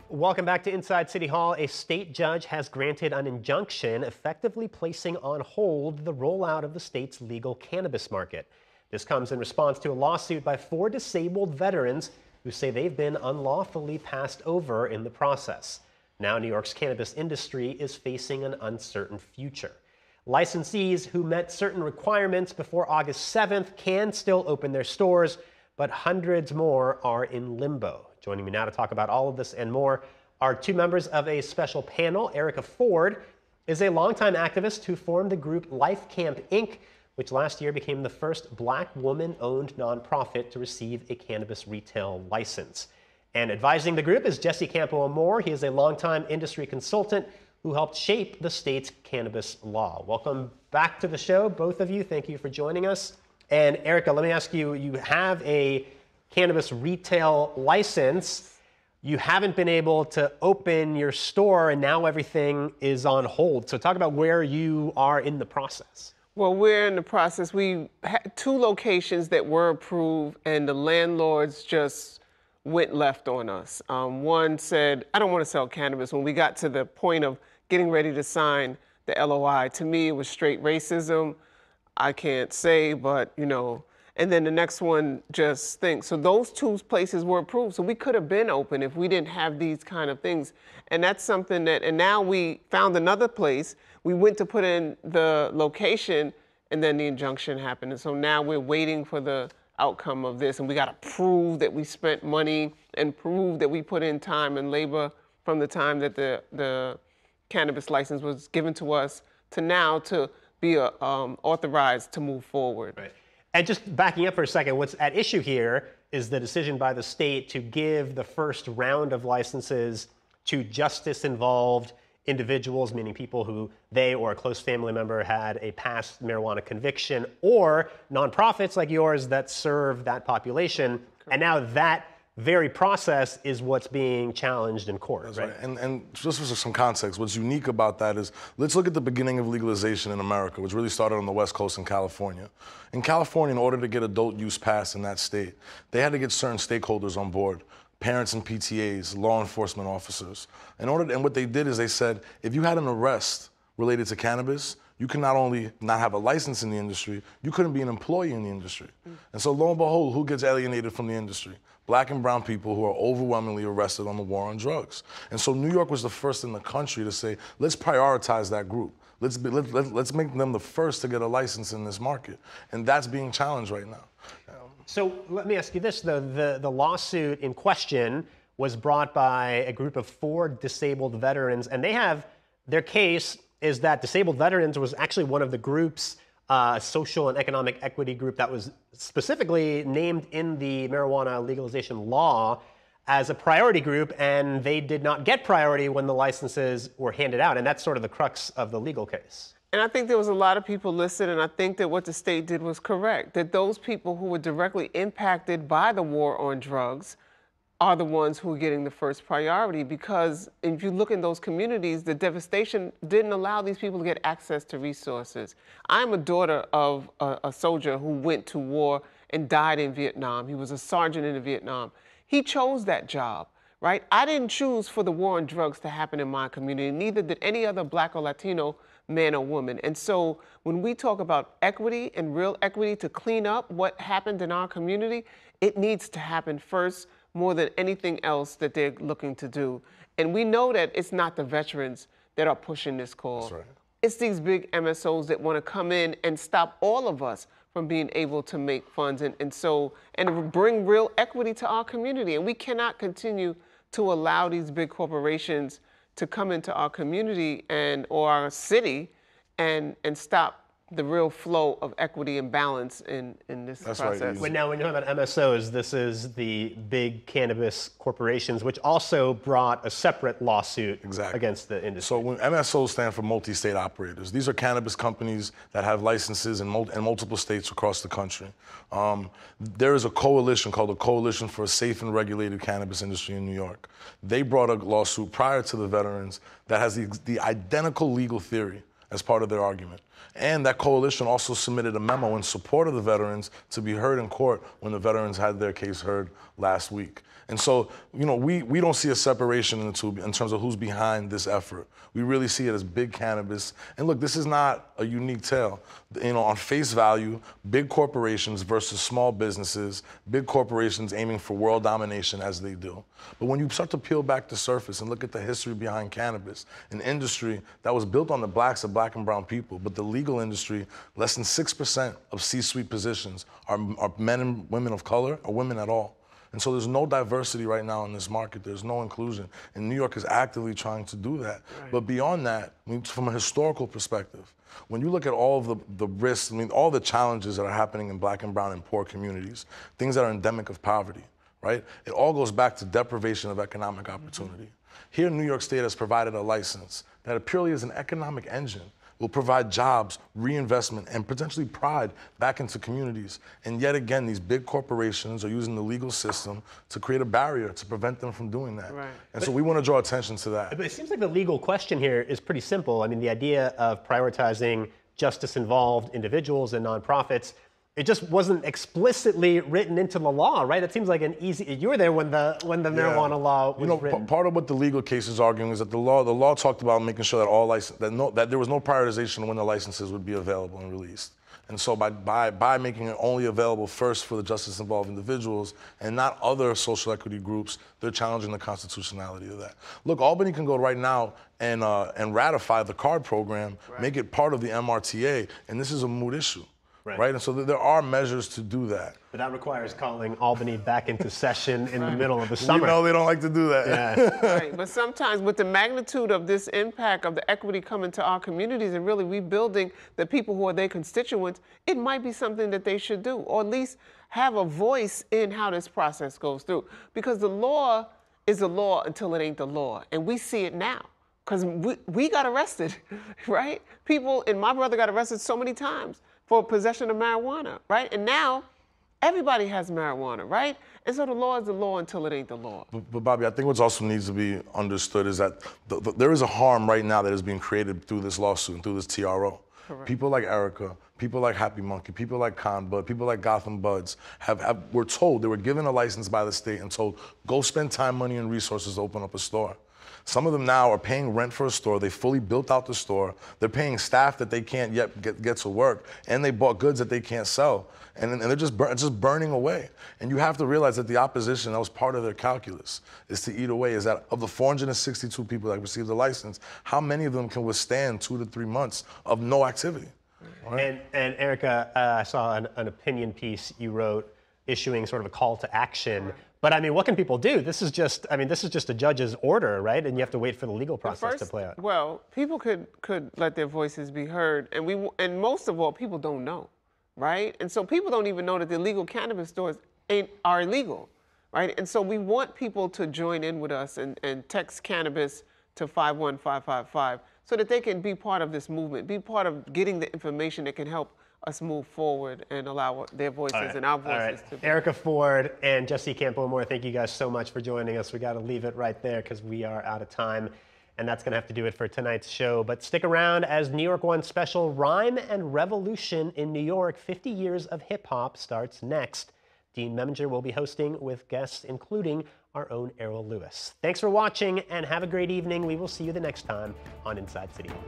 Welcome back to Inside City Hall. A state judge has granted an injunction effectively placing on hold the rollout of the state's legal cannabis market. This comes in response to a lawsuit by 4 disabled veterans who say they've been unlawfully passed over in the process. Now New York's cannabis industry is facing an uncertain future. Licensees who met certain requirements before August 7th can still open their stores, but hundreds more are in limbo. Joining me now to talk about all of this and more are 2 members of a special panel. Erica Ford is a longtime activist who formed the group Life Camp Inc., which last year became the first Black woman-owned nonprofit to receive a cannabis retail license. And advising the group is Jesse Campo-Amor. He is a longtime industry consultant who helped shape the state's cannabis law. Welcome back to the show, both of you. Thank you for joining us. And Erica, let me ask you, you have a cannabis retail license. You haven't been able to open your store, and now everything is on hold. So talk about where you are in the process. Well, we're in the process. We had 2 locations that were approved, and the landlords just went left on us. One said, I don't want to sell cannabis. When we got to the point of getting ready to sign the LOI, to me, it was straight racism. I can't say, but, you know, and then the next one just thinks. So those 2 places were approved. So we could have been open if we didn't have these kind of things. And that's something that, and now we found another place. We went to put in the location, and then the injunction happened. And so now we're waiting for the outcome of this. And we got to prove that we spent money and prove that we put in time and labor from the time that the cannabis license was given to us to now to be authorized to move forward. Right. And just backing up for a second, what's at issue here is the decision by the state to give the first round of licenses to justice-involved individuals, meaning people who they or a close family member had a past marijuana conviction, or nonprofits like yours that serve that population. And now that very process is what's being challenged in court. That's right. And just for some context, what's unique about that is, let's look at the beginning of legalization in America, which really started on the West Coast in California. In California, in order to get adult use passed in that state, they had to get certain stakeholders on board, parents and PTAs, law enforcement officers. And what they did is they said, if you had an arrest related to cannabis, you can not only not have a license in the industry, you couldn't be an employee in the industry. And so lo and behold, who gets alienated from the industry? Black and brown people who are overwhelmingly arrested on the war on drugs. And so New York was the first in the country to say, let's prioritize that group. Let's make them the first to get a license in this market. And that's being challenged right now. So let me ask you this, though. The lawsuit in question was brought by a group of 4 disabled veterans, and they have, their case is that disabled veterans was actually one of the groups, social and economic equity group that was specifically named in the marijuana legalization law as a priority group, and they did not get priority when the licenses were handed out. And that's sort of the crux of the legal case. And I think there was a lot of people listed, and I think that what the state did was correct, that those people who were directly impacted by the war on drugs are the ones who are getting the first priority, because if you look in those communities, the devastation didn't allow these people to get access to resources. I'm a daughter of a soldier who went to war and died in Vietnam. He was a sergeant in Vietnam. He chose that job, right? I didn't choose for the war on drugs to happen in my community, neither did any other Black or Latino man or woman. And so when we talk about equity and real equity to clean up what happened in our community, it needs to happen first, more than anything else that they're looking to do. And we know that it's not the veterans that are pushing this call. That's right. It's these big MSOs that want to come in and stop all of us from being able to make funds and bring real equity to our community. And we cannot continue to allow these big corporations to come into our community or our city and stop the real flow of equity and balance in this process. Right. But now when you're talking about MSOs, this is the big cannabis corporations, which also brought a separate lawsuit against the industry. So when MSOs stand for multi-state operators, these are cannabis companies that have licenses in multiple states across the country. There is a coalition called the Coalition for a Safe and Regulated Cannabis Industry in New York. They brought a lawsuit prior to the veterans that has the identical legal theory as part of their argument. And that coalition also submitted a memo in support of the veterans to be heard in court when the veterans had their case heard last week. And so, we don't see a separation in the two in terms of who's behind this effort. We really see it as big cannabis. And look, this is not a unique tale. On face value, big corporations versus small businesses, big corporations aiming for world domination as they do. But when you start to peel back the surface and look at the history behind cannabis, an industry that was built on the backs of black and brown people, but the legal industry, less than 6% of C-suite positions are men and women of color or women at all. And so there's no diversity right now in this market. There's no inclusion. And New York is actively trying to do that. Right. But beyond that, from a historical perspective, when you look at all of the risks, all the challenges that are happening in black and brown and poor communities, things that are endemic of poverty, right? It all goes back to deprivation of economic opportunity. Mm-hmm. Here, New York State has provided a license that purely is an economic engine, will provide jobs, reinvestment, and potentially pride back into communities. And yet again, these big corporations are using the legal system to create a barrier to prevent them from doing that. Right. And so we want to draw attention to that. But it seems like the legal question here is pretty simple. I mean, the idea of prioritizing justice-involved individuals and nonprofits, it just wasn't explicitly written into the law, right? It seems like an easy. You were there when the marijuana law was written. Part of what the legal case is arguing is that the law talked about making sure that that there was no prioritization when the licenses would be available and released. And so by making it only available first for the justice-involved individuals and not other social equity groups, they're challenging the constitutionality of that. Look, Albany can go right now and ratify the card program, right, make it part of the MRTA, and this is a moot issue. Right. And so there are measures to do that. But that requires calling Albany back into session in the middle of the summer. We know they don't like to do that. Yeah. Right. But sometimes with the magnitude of this impact of the equity coming to our communities and really rebuilding the people who are their constituents, it might be something that they should do, or at least have a voice in how this process goes through. Because the law is the law until it ain't the law. And we see it now. Because we got arrested, right? People, and my brother got arrested so many times for possession of marijuana, right? And now everybody has marijuana, right? And so the law is the law until it ain't the law. But Bobby, I think what also needs to be understood is that there is a harm right now that is being created through this lawsuit and through this TRO. Correct. People like Erica, people like Happy Monkey, people like Con Bud, people like Gotham Buds were told, they were given a license by the state and told, go spend time, money, and resources to open up a store. Some of them now are paying rent for a store. They fully built out the store. They're paying staff that they can't yet get to work, and they bought goods that they can't sell. And they're just burning away. And you have to realize that the opposition, that was part of their calculus, is to eat away. Is that of the 462 people that received the license, how many of them can withstand 2 to 3 months of no activity? Right? And Erica, I saw an opinion piece you wrote issuing sort of a call to action. Right. But I mean, what can people do? This is just a judge's order, right? And you have to wait for the legal process to play out. Well, people could let their voices be heard, and most of all, people don't know, right? And so people don't even know that the illegal cannabis stores are illegal, right? And so we want people to join in with us and text cannabis to 51555 so that they can be part of this movement, be part of getting the information that can help us move forward and allow their voices and our voices to be. Erica Ford and Jesse Campo-Moore, thank you guys so much for joining us. We got to leave it right there because we are out of time, and that's going to have to do it for tonight's show. But stick around as NY1 special Rhyme and Revolution in New York, 50 Years of Hip Hop starts next. Dean Meminger will be hosting with guests including our own Errol Lewis. Thanks for watching and have a great evening. We will see you the next time on Inside City Hall.